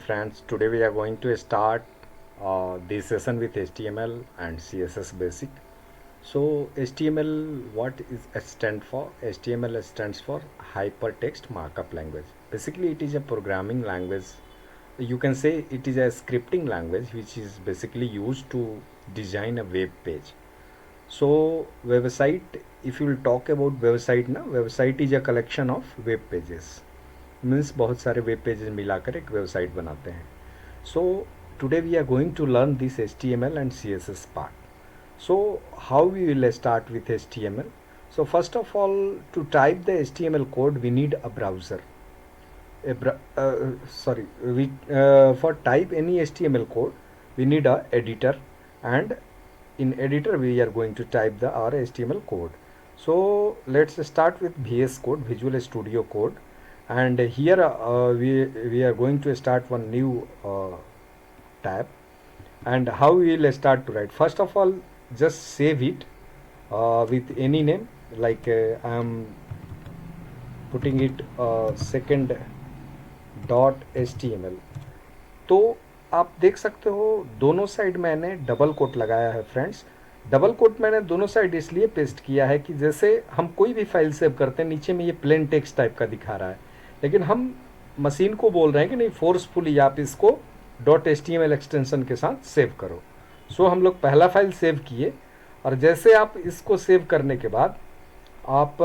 friends, today we are going to start this session with HTML and CSS basic. So HTML, what is it stand for? HTML stands for Hypertext Markup Language. Basically it is a programming language. You can say it is a scripting language which is basically used to design a web page. So website, if you will talk about website ना, website is a collection of web pages. Means बहुत सारे web pages मिलाकर एक website बनाते हैं. So today we are going to learn this HTML and CSS part. So how we will start with HTML. So first of all, to type the HTML code we need a browser. For type any HTML code we need a editor, and in editor we are going to type our HTML code. So let's start with VS Code, Visual Studio Code. And here we are going to start one new tab. And how we will start to write? First of all, just save it with any name, like I am putting it second dot html. तो आप देख सकते हो दोनों side मैंने double coat लगाया है friends. Double coat मैंने दोनों साइड इसलिए पेस्ट किया है कि जैसे हम कोई भी फाइल सेव करते हैं, नीचे में ये प्लेन टेक्स्ट टाइप का दिखा रहा है, लेकिन हम मशीन को बोल रहे हैं कि नहीं, फोर्सफुली आप इसको .html एक्सटेंशन के साथ सेव करो. सो हम लोग पहला फाइल सेव किए, और जैसे आप इसको सेव करने के बाद आप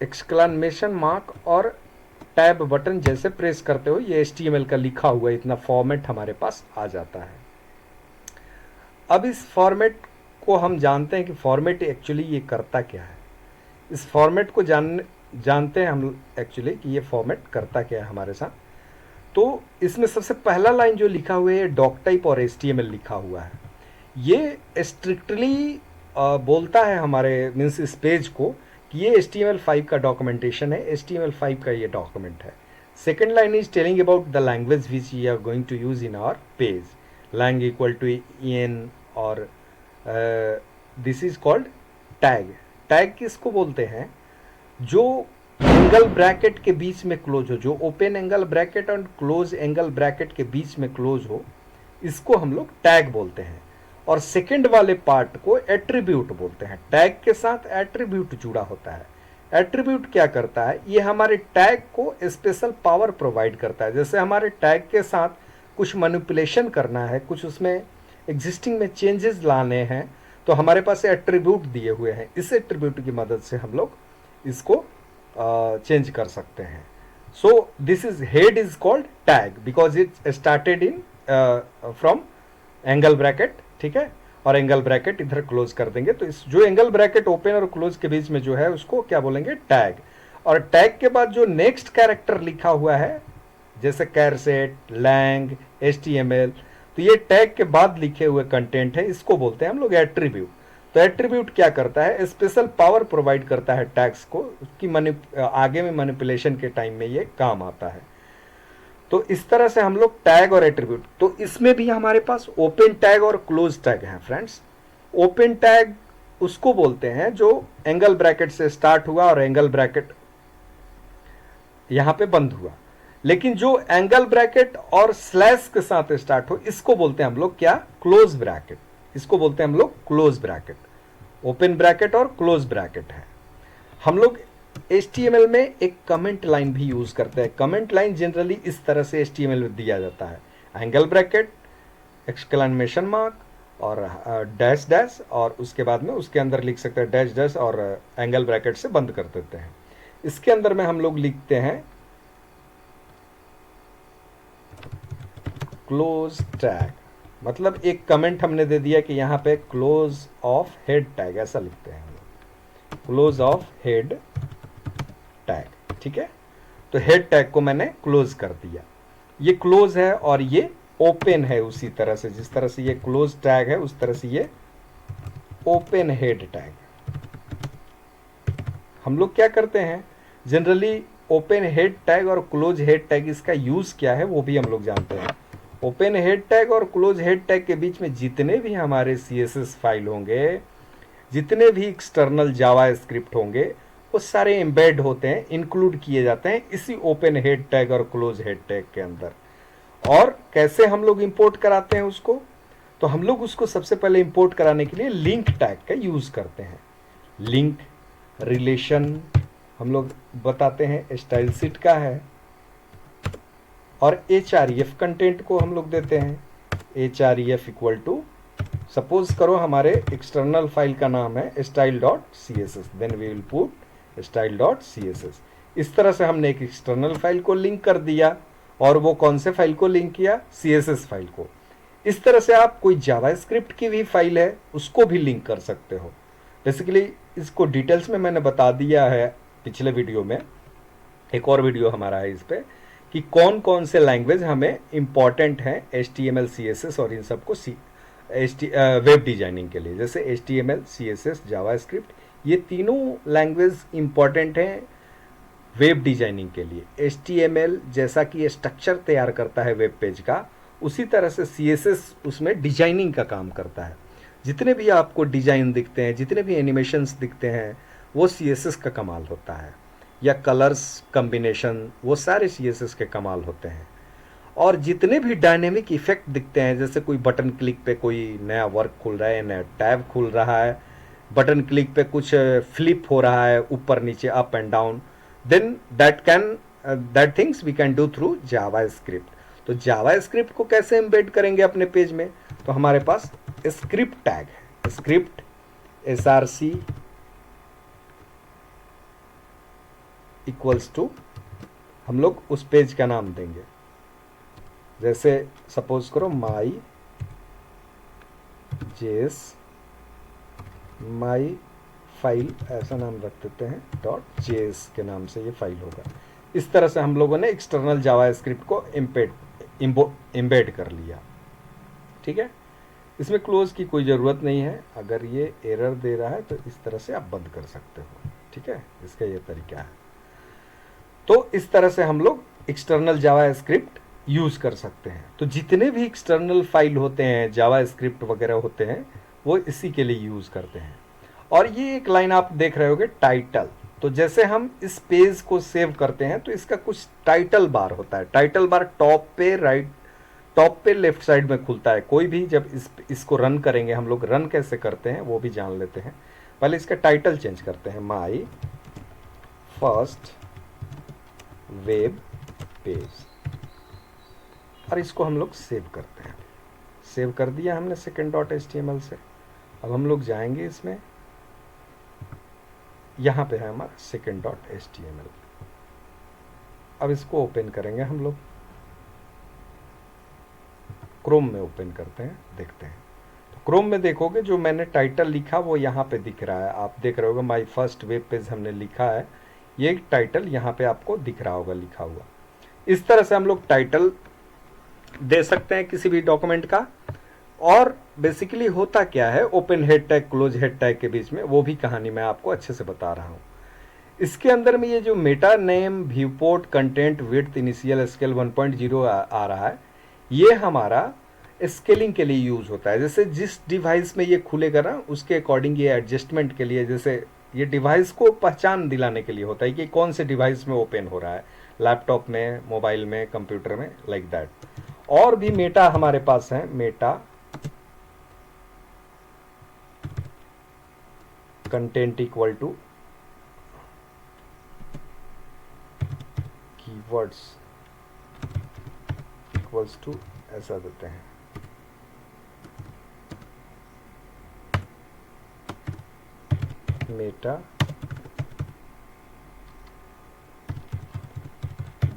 एक्सक्लेमेशन मार्क और टैब बटन जैसे प्रेस करते हो, ये HTML का लिखा हुआ इतना फॉर्मेट हमारे पास आ जाता है. अब इस फॉर्मेट को हम जानते हैं कि फॉर्मेट एक्चुअली ये करता क्या है. इस फॉर्मेट को जानते हैं हम एक्चुअली कि ये फॉर्मेट करता क्या है हमारे साथ. तो इसमें सबसे पहला लाइन जो लिखा हुआ है डॉक टाइप और HTML लिखा हुआ है, ये स्ट्रिक्टली बोलता है हमारे मीन्स इस पेज को कि ये HTML5 का डॉक्यूमेंटेशन है, HTML5 का ये डॉक्यूमेंट है. Second line is telling about the language which we are going to use in our page. Lang equal to en, और this is called tag. Tag किसको बोलते हैं? जो एंगल ब्रैकेट के बीच में क्लोज हो, जो ओपन एंगल ब्रैकेट और क्लोज एंगल ब्रैकेट के बीच में क्लोज हो, इसको हम लोग टैग बोलते हैं. और सेकंड वाले पार्ट को एट्रीब्यूट बोलते हैं. टैग के साथ एट्रीब्यूट जुड़ा होता है. एट्रीब्यूट क्या करता है? ये हमारे टैग को स्पेशल पावर प्रोवाइड करता है. जैसे हमारे टैग के साथ कुछ मैनिपुलेशन करना है, कुछ उसमें एग्जिस्टिंग में चेंजेस लाने हैं, तो हमारे पास एट्रीब्यूट दिए हुए हैं. इस एट्रीब्यूट की मदद से हम लोग इसको चेंज कर सकते हैं. So this is head is called tag because it started in from angle bracket. ठीक है, और एंगल ब्रैकेट इधर क्लोज कर देंगे, तो इस जो एंगल ब्रैकेट ओपन और क्लोज के बीच में जो है उसको क्या बोलेंगे? टैग. और टैग के बाद जो नेक्स्ट कैरेक्टर लिखा हुआ है, जैसे कैरसेट, लैंग, HTML, तो ये टैग के बाद लिखे हुए कंटेंट है, इसको बोलते हैं हम लोग एट्रीब्यूट. तो एट्रीब्यूट क्या करता है? स्पेशल पावर प्रोवाइड करता है टैग्स को, उसकी आगे में मैनिपुलेशन के टाइम में ये काम आता है. तो इस तरह से हम लोग टैग और एट्रीब्यूट. तो इसमें भी हमारे पास ओपन टैग और क्लोज टैग है फ्रेंड्स. ओपन टैग उसको बोलते हैं जो एंगल ब्रैकेट से स्टार्ट हुआ और एंगल ब्रैकेट यहां पे बंद हुआ. लेकिन जो एंगल ब्रैकेट और स्लैश के साथ स्टार्ट हो, इसको बोलते हैं हम लोग क्या? Close bracket. इसको बोलते हैं हम लोग क्लोज ब्रैकेट. ओपन ब्रैकेट और क्लोज ब्रैकेट है. हम लोग HTML में एक कमेंट लाइन भी यूज करते हैं. कमेंट लाइन जनरली इस तरह से HTML में दिया जाता है: एंगल ब्रैकेट, एक्सक्लेमेशन मार्क और डैश डैश, और उसके बाद में उसके अंदर लिख सकते हैं डैश डैश और एंगल ब्रैकेट से बंद कर देते हैं. इसके अंदर में हम लोग लिखते हैं क्लोज टैग. मतलब एक कमेंट हमने दे दिया कि यहाँ पे क्लोज ऑफ हेड टैग, ऐसा लिखते हैं हम लोग, क्लोज ऑफ हेड टैग. ठीक है, तो हेड टैग को मैंने क्लोज कर दिया. ये क्लोज है और ये ओपन है. उसी तरह से जिस तरह से ये क्लोज टैग है, उस तरह से ये ओपन हेड टैग. हम लोग क्या करते हैं जनरली? ओपन हेड टैग और क्लोज हेड टैग, इसका यूज क्या है वो भी हम लोग जानते हैं. ओपन हेड टैग और क्लोज हेड टैग के बीच में जितने भी हमारे CSS फाइल होंगे, जितने भी एक्सटर्नल जावा स्क्रिप्ट होंगे, वो सारे एम्बेड होते हैं, इंक्लूड किए जाते हैं इसी ओपन हेड टैग और क्लोज हेड टैग के अंदर. और कैसे हम लोग इंपोर्ट कराते हैं उसको, तो हम लोग उसको सबसे पहले इंपोर्ट कराने के लिए लिंक टैग का यूज़ करते हैं। लिंक रिलेशन हम लोग बताते हैं स्टाइल शीट का है, और href कंटेंट को हम लोग देते हैं। href इक्वल टू, सपोज करो हमारे एक्सटर्नल फाइल का नाम है style.css, then we will put style.css। इस तरह से हमने एक एक्सटर्नल फाइल को लिंक कर दिया, और वो कौन से फाइल को लिंक किया, CSS फाइल को। इस तरह से आप कोई जावास्क्रिप्ट की भी फाइल है उसको भी लिंक कर सकते हो। बेसिकली इसको डिटेल्स में मैंने बता दिया है पिछले वीडियो में, एक और वीडियो हमारा है इस पे, कि कौन कौन से लैंग्वेज हमें इम्पॉर्टेंट हैं HTML CSS और इन सबको वेब डिजाइनिंग के लिए। जैसे HTML CSS जावास्क्रिप्ट, ये तीनों लैंग्वेज इम्पॉर्टेंट हैं वेब डिजाइनिंग के लिए। HTML जैसा कि स्ट्रक्चर तैयार करता है वेब पेज का, उसी तरह से CSS उसमें डिजाइनिंग का काम करता है। जितने भी आपको डिजाइन दिखते हैं, जितने भी एनिमेशंस दिखते हैं, वो CSS का कमाल होता है, या कलर्स कम्बिनेशन, वो सारे CSS के कमाल होते हैं। और जितने भी डायनेमिक इफेक्ट दिखते हैं, जैसे कोई बटन क्लिक पे कोई नया वर्क खुल रहा है, नया टैब खुल रहा है, बटन क्लिक पे कुछ फ्लिप हो रहा है ऊपर नीचे, up and down, then that things we can do through JavaScript. तो जावास्क्रिप्ट को कैसे एम्बेड करेंगे अपने पेज में, तो हमारे पास स्क्रिप्ट टैग है, स्क्रिप्ट src इक्वल्स टू, हम लोग उस पेज का नाम देंगे। जैसे सपोज करो माई जेस माई फाइल, ऐसा नाम रख देते हैं, .js के नाम से ये फाइल होगा। इस तरह से हम लोगों ने एक्सटर्नल जावास्क्रिप्ट को एम्बेड कर लिया। ठीक है, इसमें क्लोज की कोई ज़रूरत नहीं है। अगर ये एरर दे रहा है तो इस तरह से आप बंद कर सकते हो। ठीक है, इसका ये तरीका है। तो इस तरह से हम लोग एक्सटर्नल जावास्क्रिप्ट यूज़ कर सकते हैं। तो जितने भी एक्सटर्नल फाइल होते हैं, जावास्क्रिप्ट वगैरह होते हैं, वो इसी के लिए यूज़ करते हैं। और ये एक लाइन आप देख रहे होगे, टाइटल। तो जैसे हम इस पेज को सेव करते हैं तो इसका कुछ टाइटल बार होता है। टाइटल बार टॉप पे लेफ्ट साइड में खुलता है। कोई भी जब इसको रन करेंगे, हम लोग रन कैसे करते हैं वो भी जान लेते हैं। पहले इसका टाइटल चेंज करते हैं, माई फर्स्ट वेब पेज, और इसको हम लोग सेव करते हैं। सेव कर दिया हमने second.html से। अब हम लोग जाएंगे इसमें, यहाँ पे है हमारा second.html। अब इसको ओपन करेंगे हम लोग, क्रोम में ओपन करते हैं, देखते हैं। तो क्रोम में देखोगे जो मैंने टाइटल लिखा वो यहाँ पे दिख रहा है। आप देख रहे होगे माई फर्स्ट वेब पेज हमने लिखा है, ये टाइटल यहाँ पे आपको दिख रहा होगा लिखा हुआ। इस तरह से हम लोग टाइटल दे सकते हैं किसी भी डॉक्यूमेंट का। और बेसिकली होता क्या है, open head tag close head tag के बीच में, वो भी कहानी मैं आपको अच्छे से बता रहा हूँ। इसके अंदर में ये जो Meta name viewport content width initial scale 1.0 आ रहा है, ये हमारा स्केलिंग के लिए यूज़ होता है। जैसे जिस डिवाइस में ये खुलेगा ना, उसके अकॉर्डिंग ये एडजस्टमेंट के लिए, जैसे ये डिवाइस को पहचान दिलाने के लिए होता है कि कौन से डिवाइस में ओपन हो रहा है, लैपटॉप में, मोबाइल में, कंप्यूटर में, लाइक दैट। और भी मेटा हमारे पास है, meta content equal to keywords equals to, ऐसा देते हैं। मेटा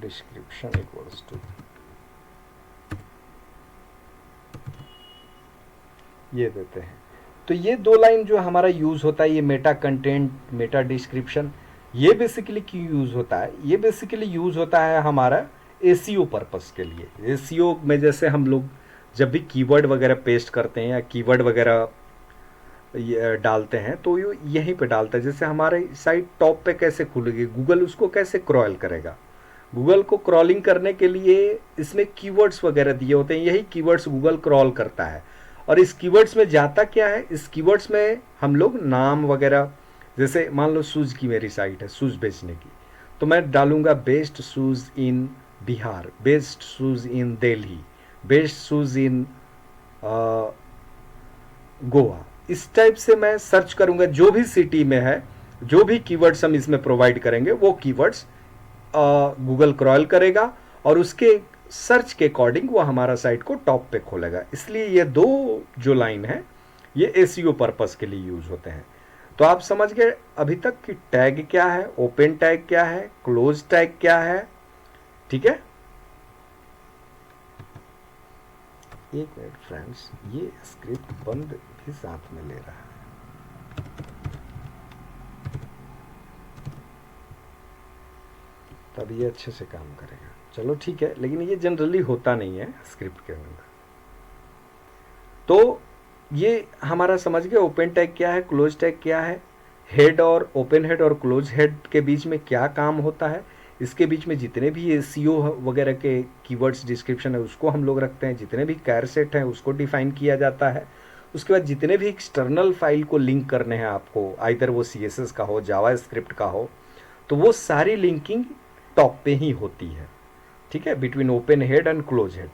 डिस्क्रिप्शन इक्वल्स टू, ये देते हैं। तो ये दो लाइन जो हमारा यूज़ होता है, ये मेटा कंटेंट, मेटा डिस्क्रिप्शन, ये बेसिकली क्यों यूज़ होता है? ये बेसिकली यूज़ होता है हमारा एसीओ पर्पस के लिए। एसीओ में जैसे हम लोग जब भी कीवर्ड वगैरह पेस्ट करते हैं या कीवर्ड वगैरह डालते हैं, तो ये यहीं पे डालता है। जैसे हमारे साइट टॉप पे कैसे खुलेगी, गूगल उसको कैसे क्रॉल करेगा, गूगल को क्रॉलिंग करने के लिए इसमें कीवर्ड्स वगैरह दिए होते हैं, यही कीवर्ड्स गूगल क्रॉल करता है। और इस कीवर्ड्स में जाता क्या है, इस कीवर्ड्स में हम लोग नाम वगैरह, जैसे मान लो शूज़ की मेरी साइट है, शूज़ बेचने की, तो मैं डालूंगा बेस्ट शूज़ इन बिहार, बेस्ट शूज़ इन दिल्ली, बेस्ट शूज़ इन गोवा। इस टाइप से मैं सर्च करूंगा, जो भी सिटी में है, जो भी कीवर्ड्स हम इसमें प्रोवाइड करेंगे वो कीवर्ड्स गूगल क्रॉल करेगा और उसके सर्च के अकॉर्डिंग वो हमारा साइट को टॉप पे खोलेगा। इसलिए ये दो जो लाइन है ये एसईओ पर्पस के लिए यूज होते हैं। तो आप समझ गए अभी तक कि टैग क्या है, ओपन टैग क्या है, क्लोज टैग क्या है। ठीक है, एक मिनट फ्रेंड्स, ये स्क्रिप्ट बंद भी साथ में ले रहा है। तब ये अच्छे से काम करेगा। चलो ठीक है, लेकिन ये जनरली होता नहीं है स्क्रिप्ट के अंदर। तो ये हमारा समझ गए ओपन टैग क्या है, क्लोज टैग क्या है, हेड और ओपन हेड और क्लोज हेड के बीच में क्या काम होता है, इसके बीच में जितने भी एसईओ वगैरह के कीवर्ड्स डिस्क्रिप्शन है उसको हम लोग रखते हैं, जितने भी कैर सेट हैं उसको डिफाइन किया जाता है। उसके बाद जितने भी एक्सटर्नल फाइल को लिंक करने हैं आपको, आइदर वो CSS का हो, जावा स्क्रिप्ट का हो, तो वो सारी लिंकिंग टॉप पे ही होती है। ठीक है, between open head and close head.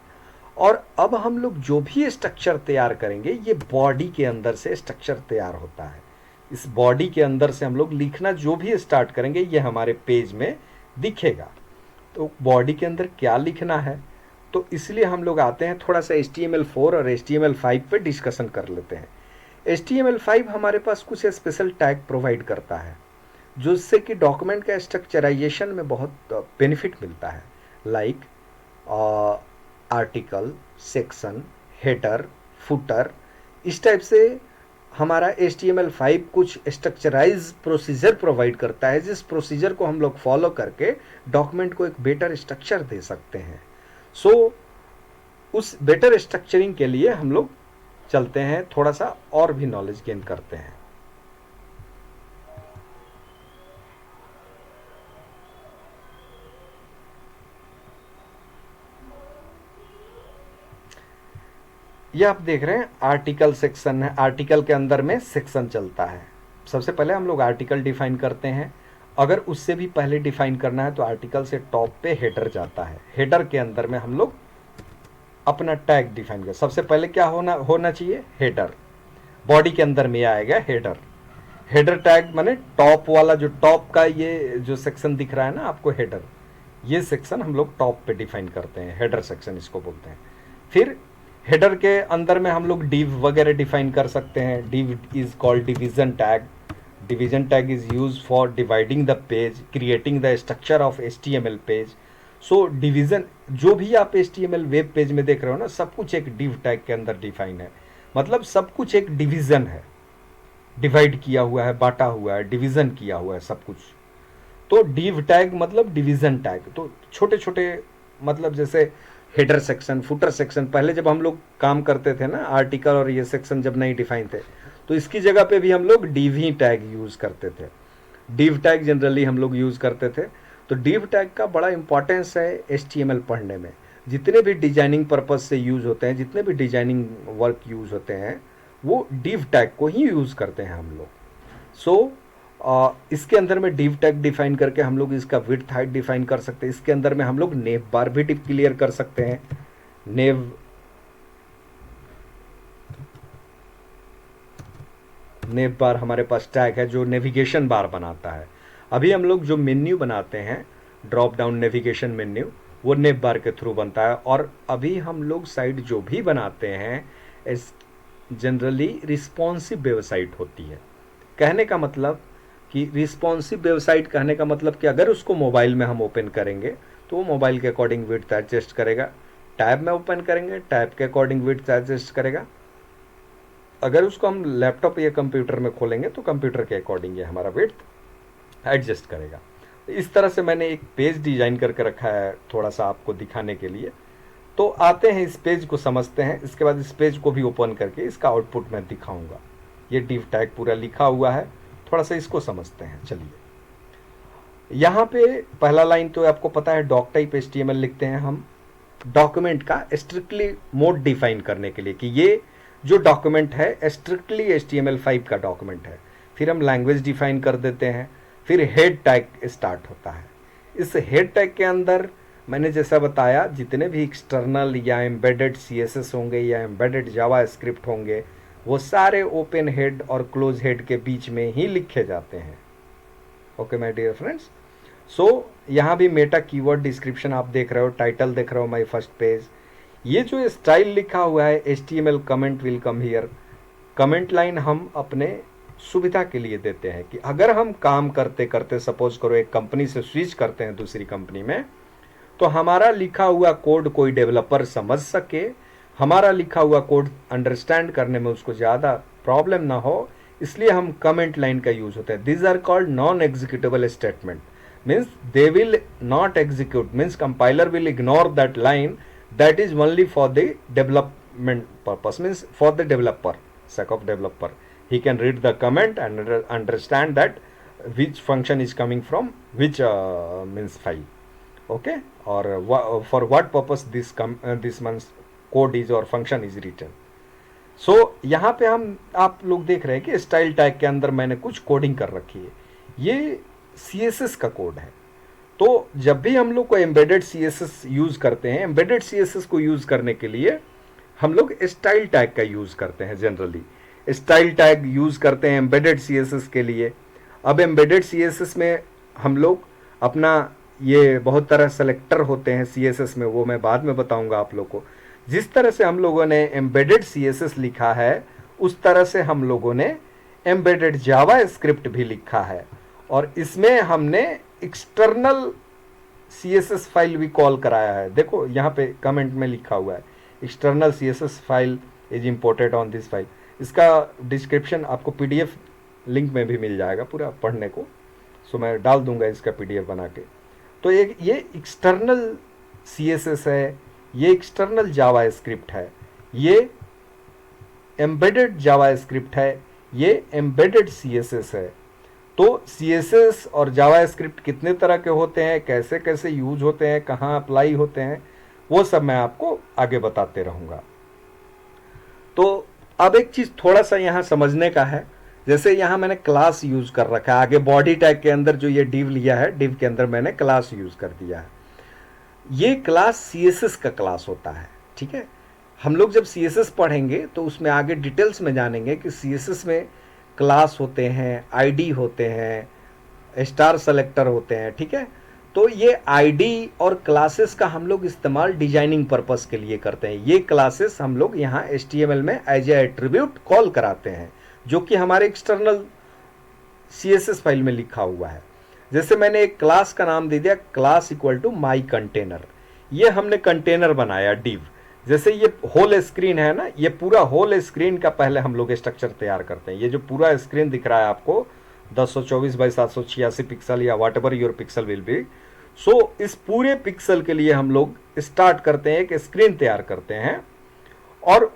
और अब हम लोग जो भी स्ट्रक्चर तैयार करेंगे ये बॉडी के अंदर से स्ट्रक्चर तैयार होता है। इस बॉडी के अंदर से हम लोग लिखना जो भी स्टार्ट करेंगे ये हमारे पेज में दिखेगा। तो बॉडी के अंदर क्या लिखना है, तो इसलिए हम लोग आते हैं थोड़ा सा HTML4 और HTML5 पे डिस्कशन कर लेते हैं। HTML5 हमारे पास कुछ स्पेशल टैग प्रोवाइड करता है जिससे कि डॉक्यूमेंट का स्ट्रक्चराइजेशन में बहुत बेनिफिट मिलता है। Like article, section, header, footer, इस टाइप से हमारा HTML5 कुछ स्ट्रक्चराइज प्रोसीजर प्रोवाइड करता है, जिस प्रोसीजर को हम लोग फॉलो करके डॉक्यूमेंट को एक बेटर स्ट्रक्चर दे सकते हैं। सो उस बेटर स्ट्रक्चरिंग के लिए हम लोग चलते हैं, थोड़ा सा और भी नॉलेज गेन करते हैं। ये आप देख रहे हैं आर्टिकल सेक्शन है, आर्टिकल के अंदर में सेक्शन चलता है। सबसे पहले हम लोग आर्टिकल डिफाइन करते हैं, अगर उससे भी पहले डिफाइन करना है तो आर्टिकल से टॉप पे हेडर जाता है। हेडर के अंदर में हम लोग अपना टैग डिफाइन कर, सबसे पहले क्या होना चाहिए, हेडर। बॉडी के अंदर में आएगा हेडर। हेडर टैग माने टॉप वाला, जो टॉप का ये जो सेक्शन दिख रहा है ना आपको, हेडर, ये सेक्शन हम लोग टॉप पे डिफाइन करते हैं, हेडर सेक्शन इसको बोलते हैं। फिर हेडर के अंदर में हम लोग डिव वगैरह डिफाइन कर सकते हैं। Div is called division tag. Division tag is use for dividing the page, creating the structure of HTML page. So division, जो भी आप HTML वेब पेज में देख रहे हो ना, सब कुछ एक डिव टैग के अंदर डिफाइन है। मतलब सब कुछ एक डिवीजन है, डिवाइड किया हुआ है, बांटा हुआ है, डिवीजन किया हुआ है सब कुछ। तो डिव टैग मतलब डिवीजन टैग। तो छोटे छोटे, मतलब जैसे हेडर सेक्शन, फुटर सेक्शन, पहले जब हम लोग काम करते थे ना, आर्टिकल और ये सेक्शन जब नहीं डिफाइन थे, तो इसकी जगह पे भी हम लोग डिव ही टैग यूज करते थे। डिव टैग जनरली हम लोग यूज करते थे। तो डिव टैग का बड़ा इंपॉर्टेंस है HTML पढ़ने में। जितने भी डिजाइनिंग पर्पज से यूज होते हैं, जितने भी डिजाइनिंग वर्क यूज होते हैं, वो डिव टैग को ही यूज करते हैं हम लोग। सो इसके अंदर में डिव टैग डिफाइन करके हम लोग इसका विड्थ हाइट डिफाइन कर सकते हैं। इसके अंदर में हम लोग नेव बार भी क्लियर कर सकते हैं। नेव बार हमारे पास टैग है जो नेविगेशन बार बनाता है। अभी हम लोग जो मेन्यू बनाते हैं, ड्रॉप डाउन नेविगेशन मेन्यू, वो नेव बार के थ्रू बनता है। और अभी हम लोग साइट जो भी बनाते हैं जनरली रिस्पॉन्सिव वेबसाइट होती है। कहने का मतलब कि रिस्पॉन्सिव वेबसाइट, कहने का मतलब कि अगर उसको मोबाइल में हम ओपन करेंगे तो वो मोबाइल के अकॉर्डिंग विड्थ एडजस्ट करेगा। टैब में ओपन करेंगे, टैब के अकॉर्डिंग विड्थ एडजस्ट करेगा। अगर उसको हम लैपटॉप या कंप्यूटर में खोलेंगे तो कंप्यूटर के अकॉर्डिंग ये हमारा विड्थ एडजस्ट करेगा। इस तरह से मैंने एक पेज डिजाइन करके रखा है थोड़ा सा आपको दिखाने के लिए। तो आते हैं इस पेज को समझते हैं, इसके बाद इस पेज को भी ओपन करके इसका आउटपुट मैं दिखाऊंगा। ये डिव टैग पूरा लिखा हुआ है, थोड़ा सा इसको समझते हैं। चलिए, यहाँ पे पहला लाइन तो आपको पता है, डॉक टाइप HTML लिखते हैं हम डॉक्यूमेंट का स्ट्रिक्टली मोड डिफाइन करने के लिए कि ये जो डॉक्यूमेंट है स्ट्रिक्टली HTML5 का डॉक्यूमेंट है। फिर हम लैंग्वेज डिफाइन कर देते हैं। फिर हेड टैग स्टार्ट होता है। इस हेड टैग के अंदर मैंने जैसा बताया जितने भी एक्सटर्नल या एम्बेडेड सीएसएस होंगे या एम्बेडेड जावा स्क्रिप्ट होंगे वो सारे ओपन हेड और क्लोज हेड के बीच में ही लिखे जाते हैं। ओके माय डियर फ्रेंड्स, सो यहाँ भी मेटा कीवर्ड डिस्क्रिप्शन आप देख रहे हो, टाइटल देख रहे हो माय फर्स्ट पेज। ये जो स्टाइल लिखा हुआ है HTML comment will come here, comment line हम अपने सुविधा के लिए देते हैं कि अगर हम काम करते करते सपोज करो एक कंपनी से स्विच करते हैं दूसरी कंपनी में, तो हमारा लिखा हुआ कोड कोई डेवलपर समझ सके, हमारा लिखा हुआ कोड अंडरस्टैंड करने में उसको ज़्यादा प्रॉब्लम ना हो, इसलिए हम कमेंट लाइन का यूज होता है। This are called non executable statement, means they will not execute, means compiler will ignore that line, that is only for the development purpose, means for the developer, sake of developer he can read the comment and understand that which function is coming from which means file, okay, or for what purpose this month's code is or function is written. So यहाँ पे हम आप लोग देख रहे हैं कि style tag के अंदर मैंने कुछ कोडिंग कर रखी है, ये CSS का कोड है। तो जब भी हम लोग को एम्बेडेड CSS यूज करते हैं, एम्बेडेड CSS को यूज करने के लिए हम लोग स्टाइल टैग का यूज करते हैं। जनरली स्टाइल टैग यूज करते हैं एम्बेडेड CSS के लिए। अब एम्बेडेड CSS में हम लोग अपना ये बहुत तरह सेलेक्टर होते हैं CSS में, वो मैं बाद में बताऊंगा आप लोग को। जिस तरह से हम लोगों ने एम्बेडेड CSS लिखा है उस तरह से हम लोगों ने एम्बेडेड जावा स्क्रिप्ट भी लिखा है, और इसमें हमने एक्सटर्नल CSS फाइल भी कॉल कराया है। देखो यहाँ पे कमेंट में लिखा हुआ है external CSS file is imported on this file. इसका डिस्क्रिप्शन आपको PDF लिंक में भी मिल जाएगा पूरा पढ़ने को, सो मैं डाल दूंगा इसका PDF बना के। तो एक ये एक्सटर्नल CSS है, ये एक्सटर्नल जावा स्क्रिप्ट है, ये एम्बेडेड जावा स्क्रिप्ट है, ये एम्बेडेड CSS है। तो CSS और जावा स्क्रिप्ट कितने तरह के होते हैं, कैसे कैसे यूज होते हैं, कहाँ अप्लाई होते हैं, वो सब मैं आपको आगे बताते रहूँगा। तो अब एक चीज़ थोड़ा सा यहाँ समझने का है, जैसे यहाँ मैंने क्लास यूज कर रखा है, आगे बॉडी टैग के अंदर जो ये डिव लिया है, डिव के अंदर मैंने क्लास यूज कर दिया है। ये क्लास CSS का क्लास होता है, ठीक है। हम लोग जब CSS पढ़ेंगे तो उसमें आगे डिटेल्स में जानेंगे कि CSS में क्लास होते हैं, आईडी होते हैं, स्टार सेलेक्टर होते हैं, ठीक है। तो ये आईडी और क्लासेस का हम लोग इस्तेमाल डिजाइनिंग पर्पस के लिए करते हैं। ये क्लासेस हम लोग यहाँ HTML में एज ए एट्रीब्यूट कॉल कराते हैं, जो कि हमारे एक्सटर्नल CSS फाइल में लिखा हुआ है। जैसे मैंने एक क्लास का नाम दे दिया class equal to my container, ये हमने कंटेनर बनाया डिव। जैसे ये होल स्क्रीन है ना, ये पूरा होल स्क्रीन का पहले हम लोग स्ट्रक्चर तैयार करते हैं। ये जो पूरा स्क्रीन दिख रहा है आपको 1024 बाई 786 पिक्सल या whatever your pixel will be, so इस पूरे पिक्सल के लिए हम लोग स्टार्ट करते हैं, एक स्क्रीन तैयार करते हैं और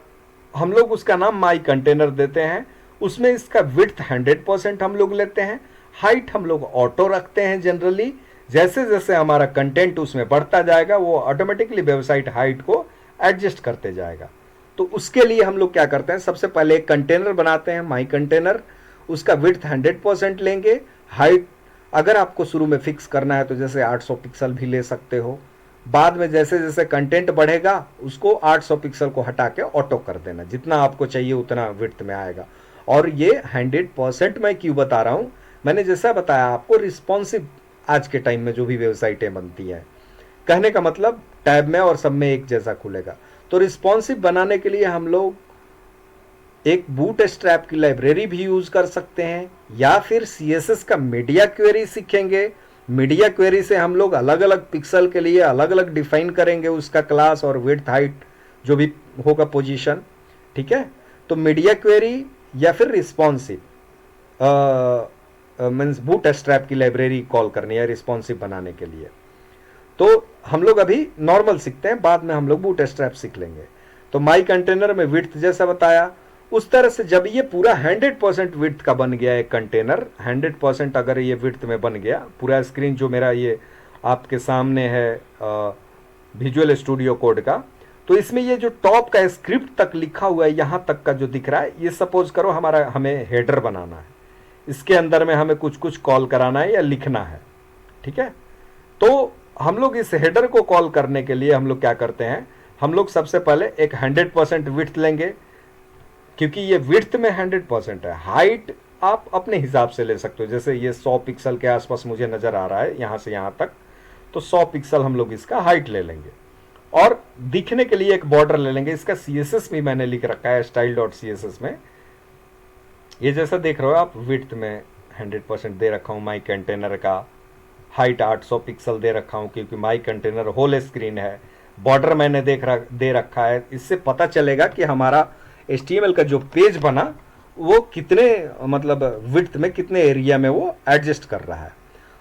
हम लोग उसका नाम माई कंटेनर देते हैं। उसमें इसका विड्थ 100% हम लोग लेते हैं, हाइट हम लोग ऑटो रखते हैं। जनरली जैसे जैसे हमारा कंटेंट उसमें बढ़ता जाएगा वो ऑटोमेटिकली वेबसाइट हाइट को एडजस्ट करते जाएगा। तो उसके लिए हम लोग क्या करते हैं, सबसे पहले एक कंटेनर बनाते हैं माई कंटेनर, उसका विड्थ 100% लेंगे, हाइट अगर आपको शुरू में फिक्स करना है तो जैसे 800 पिक्सल भी ले सकते हो। बाद में जैसे जैसे कंटेंट बढ़ेगा उसको 800 पिक्सल को हटा के ऑटो कर देना, जितना आपको चाहिए उतना विड्थ में आएगा। और ये 100% मैं क्यों बता रहा हूँ, मैंने जैसा बताया आपको रिस्पॉन्सिव आज के टाइम में जो भी वेबसाइटें बनती हैं, कहने का मतलब टैब में और सब में एक जैसा खुलेगा। तो रिस्पॉन्सिव बनाने के लिए हम लोग एक बूटस्ट्रैप की लाइब्रेरी भी यूज कर सकते हैं, या फिर CSS का मीडिया क्वेरी सीखेंगे। मीडिया क्वेरी से हम लोग अलग अलग पिक्सल के लिए अलग अलग डिफाइन करेंगे उसका क्लास और विड्थ हाइट जो भी होगा पोजीशन, ठीक है। तो मीडिया क्वेरी या फिर रिस्पॉन्सिव मीन्स बूटस्ट्रैप की लाइब्रेरी कॉल करनी है रिस्पॉन्सिव बनाने के लिए। तो हम लोग अभी नॉर्मल सीखते हैं, बाद में हम लोग बूटस्ट्रैप सीख लेंगे। तो माई कंटेनर में विड्थ जैसा बताया उस तरह से जब ये पूरा 100% विड्थ का बन गया एक कंटेनर, 100% अगर ये विड्थ में बन गया पूरा स्क्रीन जो मेरा ये आपके सामने है विजुअल स्टूडियो कोड का, तो इसमें ये जो टॉप का स्क्रिप्ट तक लिखा हुआ है यहाँ तक का जो दिख रहा है, ये सपोज करो हमें हेडर बनाना है, इसके अंदर में हमें कुछ कुछ कॉल कराना है या लिखना है, ठीक है। तो हम लोग इस हेडर को कॉल करने के लिए हम लोग क्या करते हैं, हम लोग सबसे पहले एक 100% विड्थ लेंगे, क्योंकि ये विड्थ में 100% है। हाइट आप अपने हिसाब से ले सकते हो, जैसे ये 100 पिक्सल के आसपास मुझे नज़र आ रहा है यहाँ से यहाँ तक, तो 100 पिक्सल हम लोग इसका हाइट ले लेंगे। और दिखने के लिए एक बॉर्डर ले लेंगे, इसका CSS भी मैंने लिख रखा है style.css में। ये जैसा देख रहे हो आप, विड्थ में 100% दे रखा हूँ माई कंटेनर का, हाइट 800 पिक्सल दे रखा हूँ क्योंकि माई कंटेनर होल स्क्रीन है। बॉर्डर मैंने दे रखा है, इससे पता चलेगा कि हमारा HTML का जो पेज बना वो कितने मतलब विड्थ में, कितने एरिया में वो एडजस्ट कर रहा है।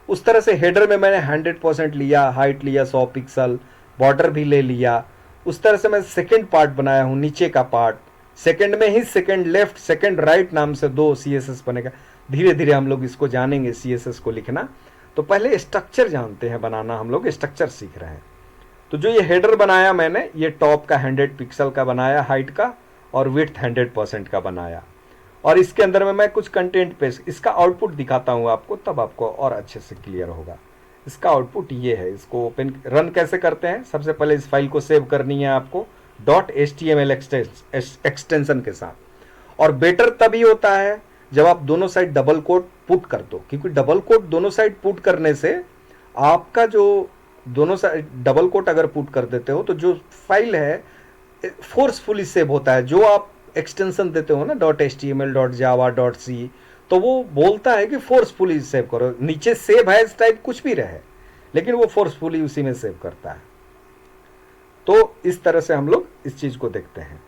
उस तरह से हेडर में मैंने 100% लिया, हाइट लिया 100 पिक्सल, बॉर्डर भी ले लिया। उस तरह से मैं सेकंड पार्ट बनाया हूँ, नीचे का पार्ट। सेकंड में ही सेकंड लेफ्ट सेकंड राइट नाम से 2 CSS बनेगा। धीरे धीरे हम लोग इसको जानेंगे CSS को लिखना। तो पहले स्ट्रक्चर जानते हैं बनाना, हम लोग स्ट्रक्चर सीख रहे हैं। तो जो ये हेडर बनाया मैंने, ये टॉप का 100 पिक्सल का बनाया हाइट का, और विड्थ 100% का बनाया। और इसके अंदर में मैं कुछ कंटेंट पेस्ट, इसका आउटपुट दिखाता हूँ आपको, तब आपको और अच्छे से क्लियर होगा। इसका आउटपुट ये है। इसको ओपन रन कैसे करते हैं, सबसे पहले इस फाइल को सेव करनी है आपको .html एक्सटेंशन के साथ। और बेटर तभी होता है जब आप दोनों साइड डबल कोट पुट कर दो, क्योंकि डबल कोट दोनों साइड पुट करने से आपका जो दोनों साइड डबल कोट अगर पुट कर देते हो तो जो फाइल है फोर्सफुली सेव होता है। जो आप एक्सटेंशन देते हो ना .html .java .c, तो वो बोलता है कि फोर्सफुली सेव करो। नीचे सेव है इस टाइप कुछ भी रहे, लेकिन वो फोर्सफुली उसी में सेव करता है। तो इस तरह से हम लोग इस चीज को देखते हैं।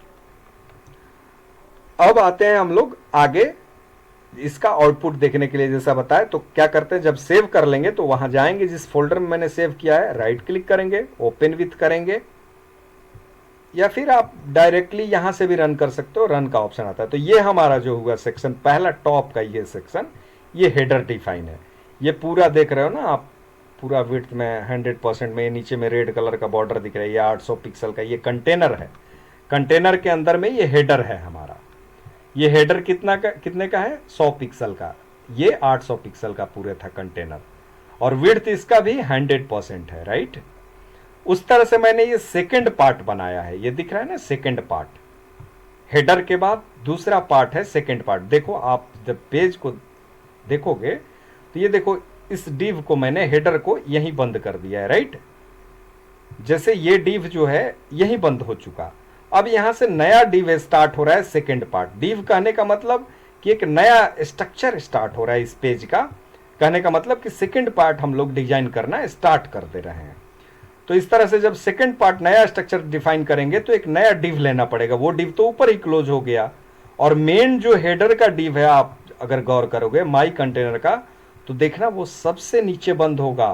अब आते हैं हम लोग आगे इसका आउटपुट देखने के लिए। जैसा बताया, तो क्या करते हैं, जब सेव कर लेंगे तो वहां जाएंगे जिस फोल्डर में मैंने सेव किया है, राइट क्लिक करेंगे, ओपन विथ करेंगे, या फिर आप डायरेक्टली यहां से भी रन कर सकते हो, रन का ऑप्शन आता है। तो ये हमारा जो हुआ सेक्शन पहला, टॉप का ये सेक्शन, ये हेडर डिफाइन है। ये पूरा देख रहे हो ना आप, पूरा विड्थ में 100% में, नीचे में रेड कलर का बॉर्डर दिख रहा है, ये 800 पिक्सल का ये कंटेनर है। कंटेनर के अंदर में ये हेडर है हमारा। ये हेडर कितने का है, 100 पिक्सल का। ये 800 पिक्सल का पूरे था कंटेनर, और विड्थ इसका भी 100% है, राइट। उस तरह से मैंने ये सेकंड पार्ट बनाया है। ये दिख रहा है ना सेकंड पार्ट, हेडर के बाद दूसरा पार्ट है सेकंड पार्ट। देखो आप जब पेज को देखोगे तो ये देखो, इस डिव को मैंने हेडर को यहीं बंद कर दिया है, राइट। जैसे ये डिव जो है यहीं बंद हो चुका। अब यहां से नया डिव स्टार्ट हो रहा है, सेकंड पार्ट। डिव कहने का मतलब कि एक नया स्ट्रक्चर स्टार्ट हो रहा है इस पेज का। कहने का मतलब कि सेकंड पार्ट हम लोग डिजाइन करना स्टार्ट कर दे रहे हैं। तो इस तरह से जब सेकंड पार्ट नया स्ट्रक्चर डिफाइन करेंगे तो एक नया डिव लेना पड़ेगा। वो डिव तो ऊपर ही क्लोज हो गया, और मेन जो हेडर का डिव है, आप अगर गौर करोगे माई कंटेनर का, तो देखना वो सबसे नीचे बंद होगा,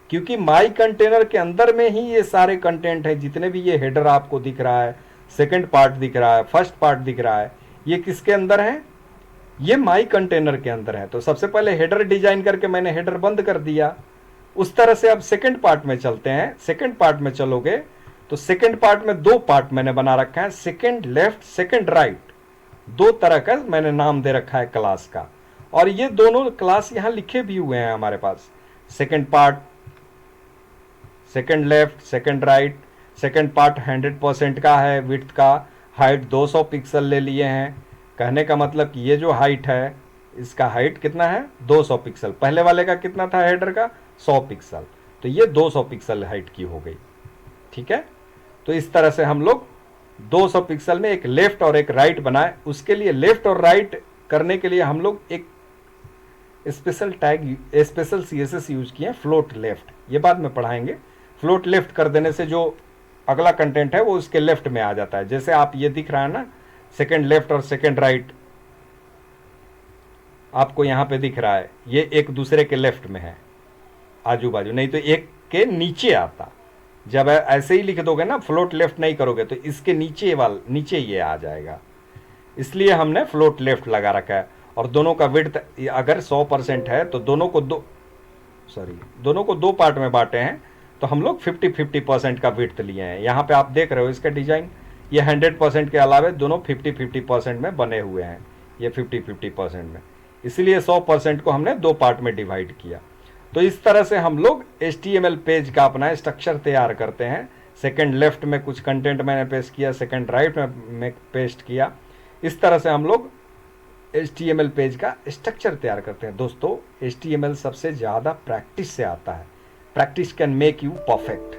क्योंकि माई कंटेनर के अंदर में ही ये सारे कंटेंट है। जितने भी ये हेडर आपको दिख रहा है, सेकंड पार्ट दिख रहा है, फर्स्ट पार्ट दिख रहा है, ये किसके अंदर है, ये माई कंटेनर के अंदर है। तो सबसे पहले हेडर डिजाइन करके मैंने हेडर बंद कर दिया। उस तरह से अब सेकंड पार्ट में चलते हैं। सेकंड पार्ट में चलोगे तो सेकंड पार्ट में 2 पार्ट मैंने बना रखा है, सेकंड लेफ्ट सेकंड राइट। 2 तरह का मैंने नाम दे रखा है क्लास का, और ये दोनों क्लास यहां लिखे भी हुए हैं हमारे पास। Second part, second left second right. Second part 100% का है, विड्थ का, हाइट 200 पिक्सल ले लिए हैं। कहने का मतलब कि ये जो हाइट है, इसका हाइट कितना है, 200 पिक्सल। पहले वाले का कितना था हेडर का, 100 पिक्सल। तो ये 200 पिक्सल हाइट की हो गई, ठीक है। तो इस तरह से हम लोग 200 पिक्सल में एक लेफ्ट और एक राइट बनाए। उसके लिए लेफ्ट और राइट करने के लिए हम लोग एक special tag, special CSS use किए, फ्लोट लेफ्ट। ये बाद में पढ़ाएंगे। फ्लोट लेफ्ट कर देने से जो अगला कंटेंट है वो उसके लेफ्ट में आ जाता है। जैसे आप ये दिख रहा है ना, सेकंड लेफ्ट और सेकंड राइट आपको यहां पे दिख रहा है, ये एक दूसरे के लेफ्ट में है आजू बाजू, नहीं तो एक के नीचे आता। जब ऐसे ही लिख दोगे ना, फ्लोट लेफ्ट नहीं करोगे तो इसके नीचे ये आ जाएगा। इसलिए हमने फ्लोट लेफ्ट लगा रखा है। और दोनों का विड्थ अगर 100% है तो दोनों को दो पार्ट में बांटे हैं, तो हम लोग 50-50% का विड्थ लिए हैं। यहाँ पे आप देख रहे हो इसका डिजाइन, ये 100% के अलावे दोनों 50-50% में बने हुए हैं, ये 50-50% में। इसलिए 100% को हमने 2 पार्ट में डिवाइड किया। तो इस तरह से हम लोग HTML पेज का अपना स्ट्रक्चर तैयार करते हैं। सेकंड लेफ्ट में कुछ कंटेंट मैंने पेस्ट किया, सेकंड राइट में पेस्ट किया। इस तरह से हम लोग HTML पेज का स्ट्रक्चर तैयार करते हैं। दोस्तों HTML सबसे ज़्यादा प्रैक्टिस से आता है। Practice can make you perfect.